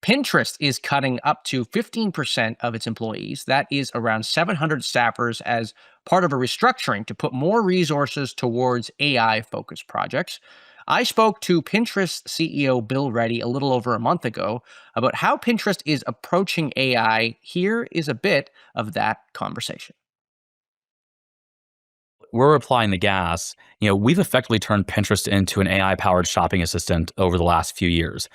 Pinterest is cutting up to 15% of its employees. That is around 700 staffers as part of a restructuring to put more resources towards AI focused projects. I spoke to Pinterest CEO Bill Reddy a little over a month ago about how Pinterest is approaching AI. Here is a bit of that conversation. We're applying the gas. We've effectively turned Pinterest into an AI-powered shopping assistant over the last few years.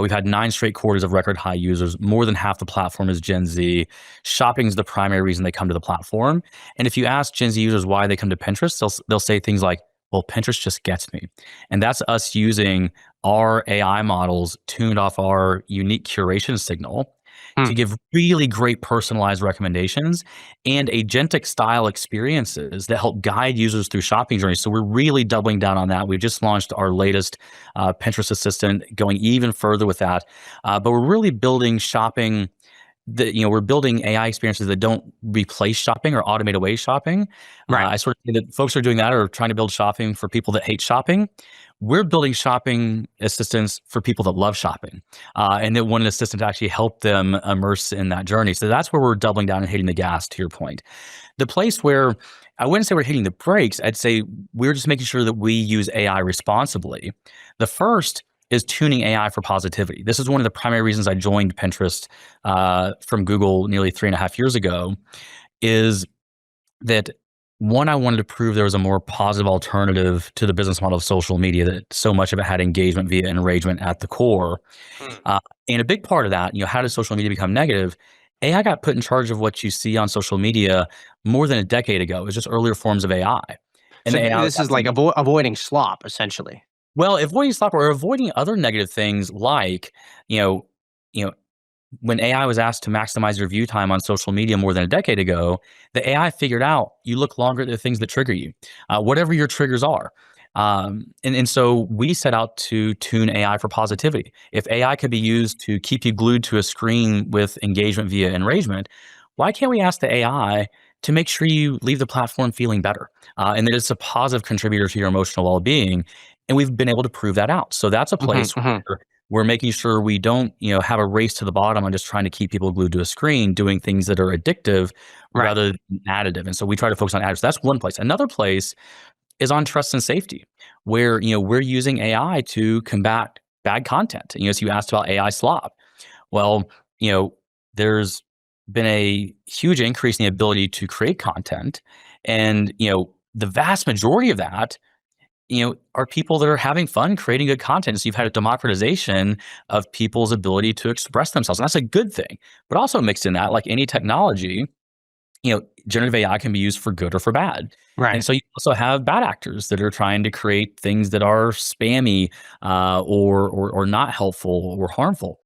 We've had 9 straight quarters of record high users. More than half the platform is Gen Z. Shopping is the primary reason they come to the platform. And if you ask Gen Z users why they come to Pinterest, they'll say things like, "Well, Pinterest just gets me." And that's us using our AI models tuned off our unique curation signal Hmm. to give really great personalized recommendations and agentic style experiences that help guide users through shopping journeys. So we're really doubling down on that. We've just launched our latest Pinterest assistant, going even further with that. But we're really building shopping we're building AI experiences that don't replace shopping or automate away shopping. Right. I sort of think that folks are doing that or trying to build shopping for people that hate shopping. We're building shopping assistants for people that love shopping, and that want an assistant to actually help them immerse in that journey. So that's where we're doubling down and hitting the gas. To your point, the place where I wouldn't say we're hitting the brakes, I'd say we're just making sure that we use AI responsibly. The first is tuning AI for positivity. This is one of the primary reasons I joined Pinterest from Google nearly 3.5 years ago, is that one, I wanted to prove there was a more positive alternative to the business model of social media, that so much of it had engagement via enragement at the core. Hmm. Uh, and a big part of that, how does social media become negative? AI got put in charge of what you see on social media more than a decade ago. It was just earlier forms of AI. And So the AI was this is like asking, avoiding slop, essentially. well, avoiding slop or avoiding other negative things like, you know, you know, when AI was asked to maximize your view time on social media more than a decade ago, the AI figured out you look longer at the things that trigger you, whatever your triggers are. And so we set out to tune AI for positivity. If AI could be used to keep you glued to a screen with engagement via enragement, why can't we ask the AI to make sure you leave the platform feeling better, and that it's a positive contributor to your emotional well-being? And we've been able to prove that out. So that's a Hmm. place Hmm. where we're making sure we don't, have a race to the bottom on just trying to keep people glued to a screen, doing things that are addictive Right. rather than additive. And so we try to focus on additive. So that's one place. Another place is on trust and safety, where we're using AI to combat bad content. So you asked about AI slop. Well, there's been a huge increase in the ability to create content, and the vast majority of that are people that are having fun creating good content. So you've had a democratization of people's ability to express themselves. And that's a good thing. But also mixed in that, like any technology, generative AI can be used for good or for bad. And Right. so you also have bad actors that are trying to create things that are spammy, or not helpful or harmful.